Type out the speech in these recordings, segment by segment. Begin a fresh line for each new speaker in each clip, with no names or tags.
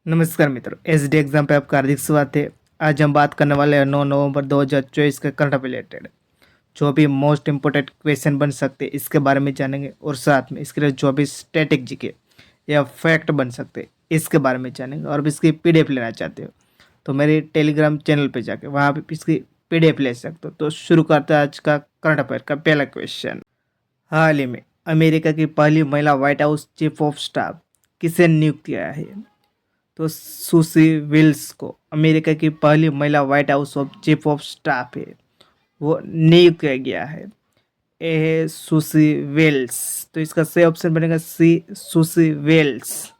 नमस्कार मित्रों, SD exam पे आपका हार्दिक स्वागत है। आज हम बात करने वाले हैं 9 नवंबर 2024 के करंट अफेयर रिलेटेड जो भी मोस्ट इम्पोर्टेंट क्वेश्चन बन सकते हैं इसके बारे में जानेंगे, और साथ में इसके लिए जो भी स्टैटिक जीके या फैक्ट बन सकते हैं इसके बारे में जानेंगे। और भी इसकी पीडीएफ लेना चाहते हो तो मेरे टेलीग्राम चैनल पे जाके वहाँ पे इसकी पीडीएफ ले सकते हो। तो शुरू करते हैं आज का करंट अफेयर का पहला क्वेश्चन। हाल ही में अमेरिका की पहली महिला white house chief of staff किसे नियुक्त किया है? तो सुसी विल्स को अमेरिका की पहली महिला white house of chief of staff है, वो नियुक्त किया गया है। ए है सुसी वेल्स, तो इसका सही ऑप्शन बनेगा सी, सुसी वेल्स।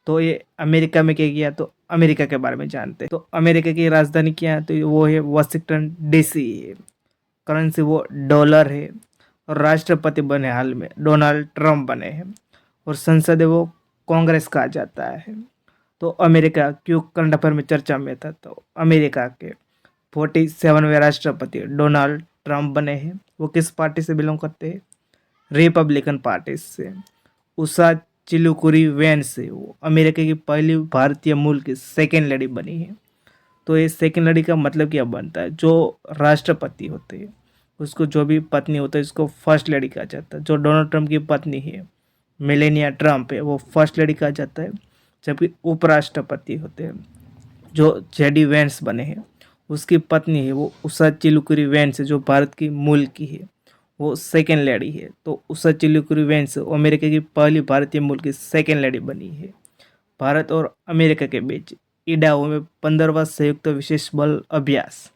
तो ये अमेरिका में क्या गया, तो अमेरिका के बारे में जानते हैं। तो अमेरिका की राजधानी क्या है, तो वो है वाशिंगटन डीसी है। करेंसी वो डॉलर है। और राष्ट्रपति बने हाल में डोनाल्ड ट्रंप बने हैं। और संसद है वो कांग्रेस कहा जाता है। तो अमेरिका क्यों करंट अफेयर में चर्चा में था, तो अमेरिका के 47वें राष्ट्रपति डोनाल्ड ट्रंप बने हैं। वो किस पार्टी से बिलोंग करते हैं? रिपब्लिकन पार्टी से। उषा चिलुकुरी वैन से वो अमेरिका की पहली भारतीय मूल की सेकेंड लेडी बनी है। तो ये सेकेंड लेडी का मतलब क्या बनता है? जो राष्ट्रपति होते हैं उसको जो भी पत्नी होता है उसको फर्स्ट लेडी कहा जाता है। जो डोनाल्ड ट्रंप की पत्नी है मेलेनिया ट्रंप है, वो फर्स्ट लेडी कहा जाता है। जबकि उपराष्ट्रपति होते हैं जो जेडी वेंस बने हैं, उसकी पत्नी है वो उषा चिलुकुरी वेंस है, जो भारत की मूल की है, वो सेकेंड लेडी है। तो उषा चिलुकुरी वेंस अमेरिका की पहली भारतीय मूल की सेकेंड लेडी बनी है। भारत और अमेरिका के बीच इडाहो में 15वां संयुक्त विशेष बल अभ्यास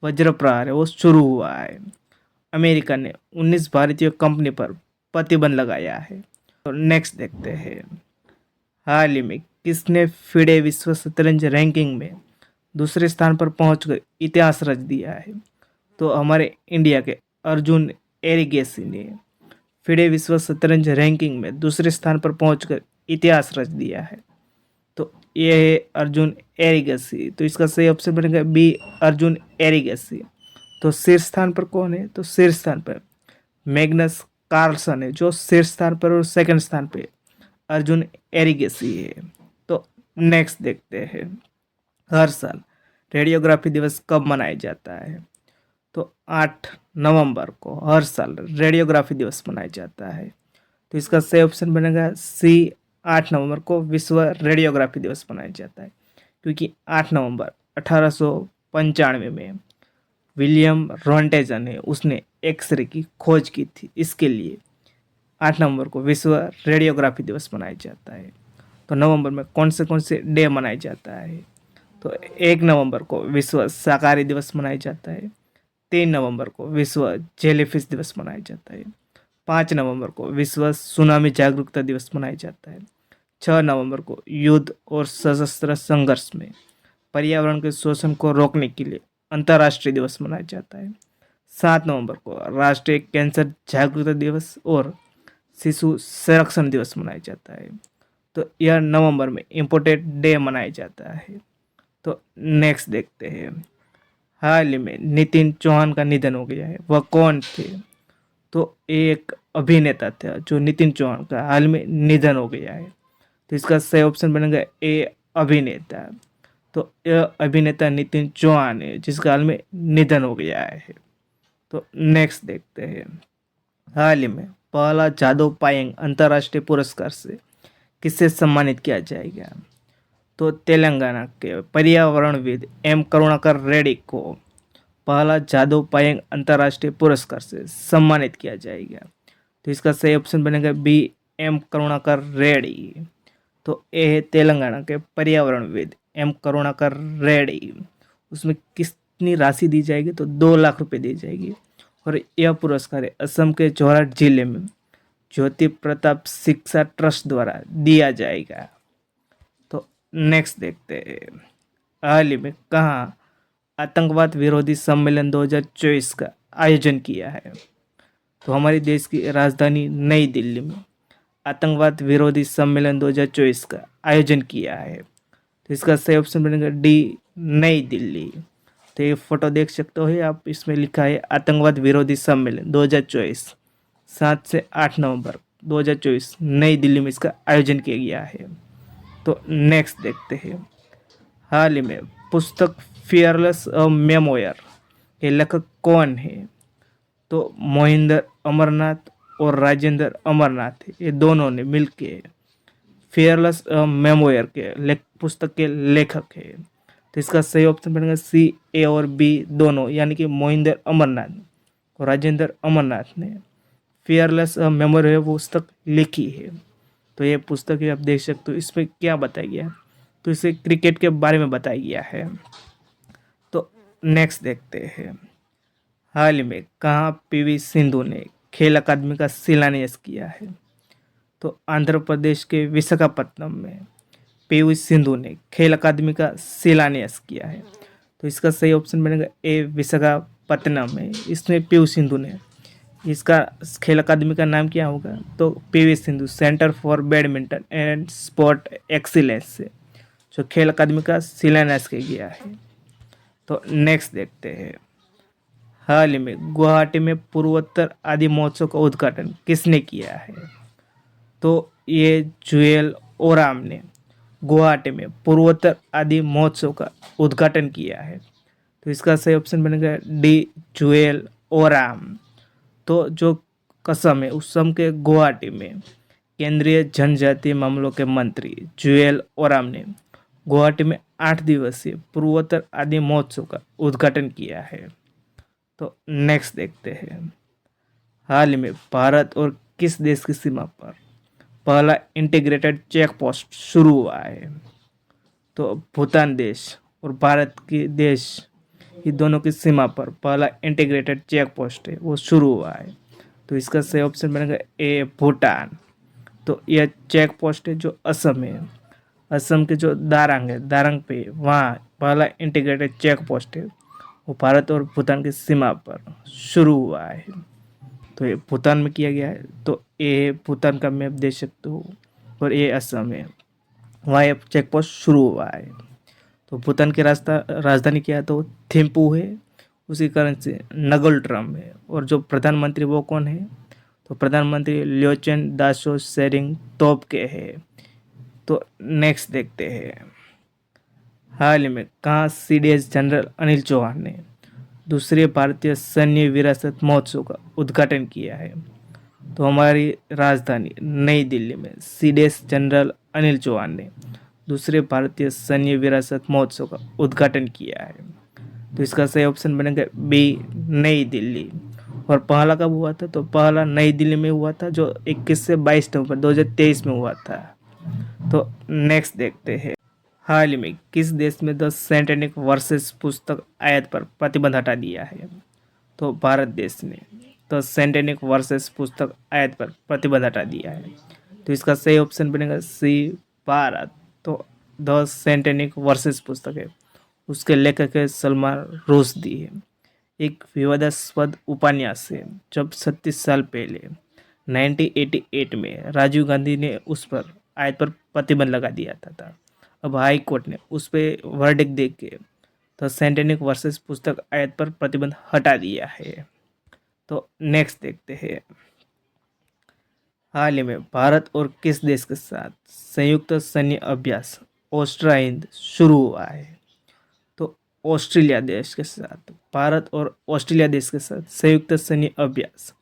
वज्र प्रहार है वो शुरू हुआ है। अमेरिका ने 19 भारतीय कंपनी पर प्रतिबंध लगाया है। तो नेक्स्ट देखते हैं, हाल ही में किसने फिडे विश्व शतरंज रैंकिंग में दूसरे स्थान पर पहुंचकर इतिहास रच दिया है? तो हमारे इंडिया के अर्जुन एरिगेसी ने फिडे विश्व शतरंज रैंकिंग में दूसरे स्थान पर पहुंचकर इतिहास रच दिया है। तो ये है अर्जुन एरिगेसी। तो इसका सही ऑप्शन बनेगा बी, अर्जुन एरिगेसी। तो शीर्ष स्थान पर कौन है? तो शीर्ष स्थान पर मैग्नस कार्लसन है, जो शीर्ष स्थान पर, और सेकंड स्थान पे अर्जुन एरिगेसी है। तो नेक्स्ट देखते हैं, हर साल रेडियोग्राफी दिवस कब मनाया जाता है? तो 8 नवंबर को हर साल रेडियोग्राफी दिवस मनाया जाता है। तो इसका सही ऑप्शन बनेगा सी, 8 नवंबर को विश्व रेडियोग्राफी दिवस मनाया जाता है। क्योंकि 8 नवंबर 1895 में विलियम रॉन्टेजन ने उसने एक्सरे की खोज की थी, इसके लिए 8 नवंबर को विश्व रेडियोग्राफी दिवस मनाया जाता है। तो नवंबर में कौन से डे मनाया जाता है? तो 1 नवंबर को विश्व शाकाहारी दिवस मनाया जाता है। 3 नवंबर को विश्व जेलीफिश दिवस मनाया जाता है। 5 नवंबर को विश्व सुनामी जागरूकता दिवस मनाया जाता है। 6 नवंबर को युद्ध और सशस्त्र संघर्ष में पर्यावरण के शोषण को रोकने के लिए अंतर्राष्ट्रीय दिवस मनाया जाता है। 7 नवंबर को राष्ट्रीय कैंसर जागरूकता दिवस और शिशु संरक्षण दिवस मनाया जाता है। तो यह नवंबर में इम्पोर्टेंट डे मनाया जाता है। तो नेक्स्ट देखते हैं, हाल ही में नितिन चौहान का निधन हो गया है, वह कौन थे? तो एक अभिनेता थे जो नितिन चौहान का हाल में निधन हो गया है। तो इसका सही ऑप्शन बनेगा ए, अभिनेता। तो यह अभिनेता नितिन चौहान है जिसका हाल में निधन हो गया है। तो नेक्स्ट देखते हैं, हाल ही में पहला जादव पायेंग अंतर्राष्ट्रीय पुरस्कार से किससे सम्मानित किया जाएगा? तो तेलंगाना के पर्यावरणविद एम करुणाकर रेड्डी को पहला जादव पायेंग अंतर्राष्ट्रीय पुरस्कार से सम्मानित किया जाएगा। तो इसका सही ऑप्शन बनेगा बी, एम करुणाकर रेड्डी। तो ए है तेलंगाना के पर्यावरणविद एम करुणाकर रेड्डी। उसमें कितनी राशि दी जाएगी? तो 2 लाख रुपए दी जाएगी। और यह पुरस्कार असम के जोरहाट जिले में ज्योति प्रताप शिक्षा ट्रस्ट द्वारा दिया जाएगा। तो नेक्स्ट देखते हैं, हाल ही में कहाँ आतंकवाद विरोधी सम्मेलन 2024 का आयोजन किया है? तो हमारे देश की राजधानी नई दिल्ली में आतंकवाद विरोधी सम्मेलन 2024 का आयोजन किया है। तो इसका सही ऑप्शन बनेगा डी, नई दिल्ली। तो ये फोटो देख सकते हो आप, इसमें लिखा है आतंकवाद विरोधी सम्मेलन 2024, 7 से 8 नवंबर 2024 नई दिल्ली में इसका आयोजन किया गया है। तो नेक्स्ट देखते हैं, हाल ही में पुस्तक फियरलेस अ मेमोयर के लेखक कौन है? तो मोहिंदर अमरनाथ और राजेंद्र अमरनाथ, ये दोनों ने मिलके फियरलेस मेमोयर के पुस्तक के लेखक है। तो इसका सही ऑप्शन बनेगा सी, ए और बी दोनों, यानी कि मोहिंदर अमरनाथ और राजेंद्र अमरनाथ ने फियरलेस मेमोयर है वो पुस्तक लिखी है। तो ये पुस्तक है, आप देख सकते हो इसमें क्या बताया गया है, तो इसे क्रिकेट के बारे में बताया गया है। तो नेक्स्ट देखते हैं, हाल ही में कहाँ पीवी सिंधु ने खेल अकादमी का शिलान्यास किया है? तो आंध्र प्रदेश के विशाखापट्टनम में पीवी सिंधु ने खेल अकादमी का शिलान्यास किया है। तो इसका सही ऑप्शन बनेगा ए, विशाखापट्टनम में। इसमें पीवी सिंधु ने, इसका खेल अकादमी का नाम क्या होगा? तो PV Sindhu centre for badminton and sport excellence से जो खेल अकादमी का शिलान्यास किया गया है। तो नेक्स्ट देखते हैं, हाल ही में गुवाहाटी में पूर्वोत्तर आदि महोत्सव का उद्घाटन किसने किया है? तो ये जुएल ओराम ने गुवाहाटी में पूर्वोत्तर आदि महोत्सव का उद्घाटन किया है। तो इसका सही ऑप्शन बनेगा डी, जुएल ओराम। तो जो कसम है उस सम के गुवाहाटी में केंद्रीय जनजातीय मामलों के मंत्री जुएल ओराम ने गुवाहाटी में 8 दिवसीय पूर्वोत्तर आदि महोत्सव का उद्घाटन किया है। तो नेक्स्ट देखते हैं, हाल ही में भारत और किस देश की सीमा पर पहला इंटीग्रेटेड चेक पोस्ट शुरू हुआ है? तो भूटान देश और भारत की देश, ये दोनों की सीमा पर पहला इंटीग्रेटेड चेक पोस्ट है वो शुरू हुआ है। तो इसका सही ऑप्शन बनेगा ए, भूटान। तो यह चेक पोस्ट है जो असम है, असम के जो दारंग है, दारंग पे वहाँ पहला इंटीग्रेटेड चेक पोस्ट है वो भारत और भूटान की सीमा पर शुरू हुआ है। तो ये भूटान में किया गया है। तो ये भूटान का मैप देख सकते हो और ये असम है, वहाँ ये चेक पोस्ट शुरू हुआ है। तो भूटान की राजधानी क्या है? तो थिम्पू है, उसी कारण से नगलट्रम है। और जो प्रधानमंत्री वो कौन है? तो प्रधानमंत्री ल्योचेन दाशो शेरिंग तोब्गे है। तो नेक्स्ट देखते हैं, हाल ही में कहाँ सीडीएस जनरल अनिल चौहान ने दूसरे भारतीय सैन्य विरासत महोत्सव का उद्घाटन किया है? तो हमारी राजधानी नई दिल्ली में सीडीएस जनरल अनिल चौहान ने दूसरे भारतीय सैन्य विरासत महोत्सव का उद्घाटन किया है। तो इसका सही ऑप्शन बनेगा बी, नई दिल्ली। और पहला कब हुआ था? तो पहला नई दिल्ली में हुआ था जो 21 से 22 नवंबर 2023 में हुआ था। तो नेक्स्ट देखते हैं, हाल ही में किस देश में द सेंटेनिक वर्सेस पुस्तक आयात पर प्रतिबंध हटा दिया है? तो भारत देश ने द सेंटेनिक वर्सेस पुस्तक आयात पर प्रतिबंध हटा दिया है। तो इसका सही ऑप्शन बनेगा सी, भारत। तो द सेंटेनिक वर्सेस पुस्तक है, उसके लेखक है सलमान रुश्दी है। एक विवादास्पद उपन्यास है जब 36 साल पहले 1988 में राजीव गांधी ने उस पर आयत पर प्रतिबंध लगा दिया था। अब हाई कोर्ट ने उस पर वर्डिक्ट दे के तो सेंटेनिक वर्सेस पुस्तक आयत पर प्रतिबंध हटा दिया है। तो नेक्स्ट देखते हैं, हाल ही में भारत और किस देश के साथ संयुक्त सैन्य अभ्यास ऑस्ट्रा हिंद शुरू हुआ है? तो ऑस्ट्रेलिया देश के साथ, भारत और ऑस्ट्रेलिया देश के साथ संयुक्त सैन्य अभ्यास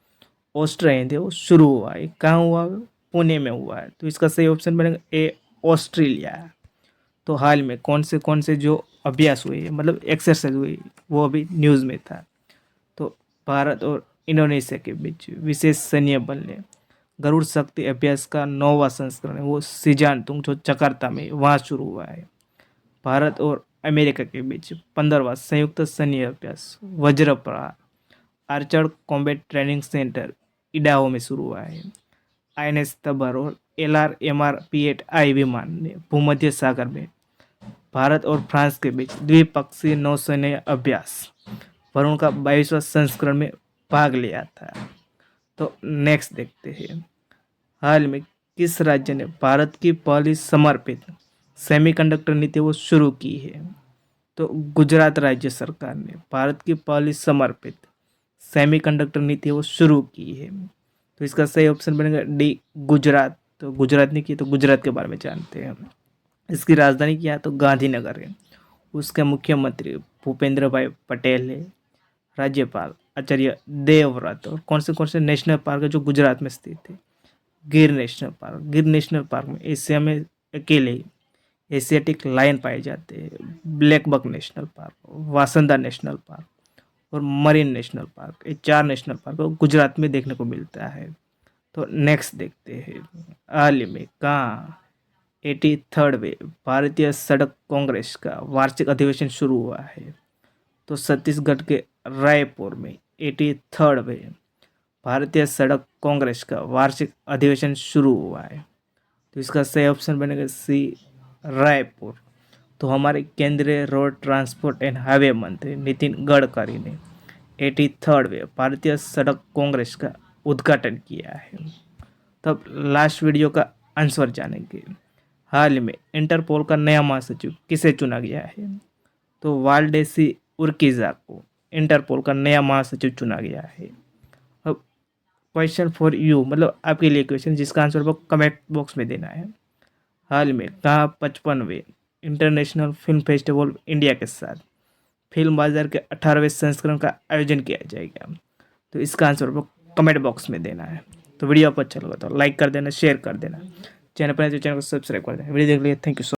ऑस्ट्रा हिंद है वो शुरू हुआ है। कहाँ हुआ? पुणे में हुआ है। तो इसका सही ऑप्शन बनेगा ए, ऑस्ट्रेलिया। तो हाल में कौन से जो अभ्यास हुए, मतलब एक्सरसाइज हुई, वो अभी न्यूज़ में था। तो भारत और इंडोनेशिया के बीच विशेष सैन्य बल ने गरुड़ शक्ति अभ्यास का 9वां संस्करण है वो सिजानतुंग जो जकार्ता में वहाँ शुरू हुआ है। भारत और अमेरिका के बीच 15वां संयुक्त सैन्य अभ्यास वज्र प्रहार Archer combat training centre Idaho में शुरू हुआ है। INS तबर और LRMR-P8I विमान ने भूमध्य सागर में भारत और फ्रांस के बीच द्विपक्षीय नौसैन्य अभ्यास वरुण का 22वां संस्करण में भाग लिया था। तो नेक्स्ट देखते हैं, हाल में किस राज्य ने भारत की पहली समर्पित सेमीकंडक्टर नीति वो शुरू की है? तो गुजरात राज्य सरकार ने भारत की पहली समर्पित सेमीकंडक्टर नीति वो शुरू की है। तो इसका सही ऑप्शन बनेगा डी, गुजरात। तो गुजरात ने की, तो गुजरात के बारे में जानते हैं हम। इसकी राजधानी क्या है? तो गांधीनगर है। उसके मुख्यमंत्री भूपेंद्र भाई पटेल है। राज्यपाल आचार्य देवव्रत। और कौन से नेशनल पार्क है जो गुजरात में स्थित है? Gir national park. Gir national park में एशिया में अकेले ही एशियाटिक लायन पाए जाते हैं। ब्लैक बक नेशनल पार्क, वासंदा नेशनल पार्क और मरीन नेशनल पार्क, ये 4 नेशनल पार्क गुजरात में देखने को मिलता है। तो नेक्स्ट देखते हैं, हाल ही में कहाँ 83वे भारतीय सड़क कांग्रेस का वार्षिक अधिवेशन शुरू हुआ है? तो छत्तीसगढ़ के रायपुर में 83वे भारतीय सड़क कांग्रेस का वार्षिक अधिवेशन शुरू हुआ है। तो इसका सही ऑप्शन बनेगा सी, रायपुर। तो हमारे केंद्रीय रोड ट्रांसपोर्ट एंड हाईवे मंत्री नितिन गडकरी ने 83वे भारतीय सड़क कांग्रेस का उद्घाटन किया है। तब लास्ट वीडियो का आंसर जानेंगे। हाल ही में इंटरपोल का नया महासचिव किसे चुना गया है? तो वाल्डेसी उर्किजा को इंटरपोल का नया महासचिव चुना गया है। अब क्वेश्चन फॉर यू, मतलब आपके लिए क्वेश्चन जिसका आंसर आपको कमेंट बॉक्स में देना है। हाल में कहाँ 55वें इंटरनेशनल फिल्म फेस्टिवल इंडिया के साथ फिल्म बाजार के 18वें संस्करण का आयोजन किया जाएगा? तो इसका आंसर आपको कमेंट बॉक्स में देना है। तो वीडियो आपको अच्छा लगा तो लाइक कर देना, शेयर कर देना, चैनल पर नहीं तो चैनल को सब्सक्राइब कर देना। वीडियो देख लिए, थैंक यू सो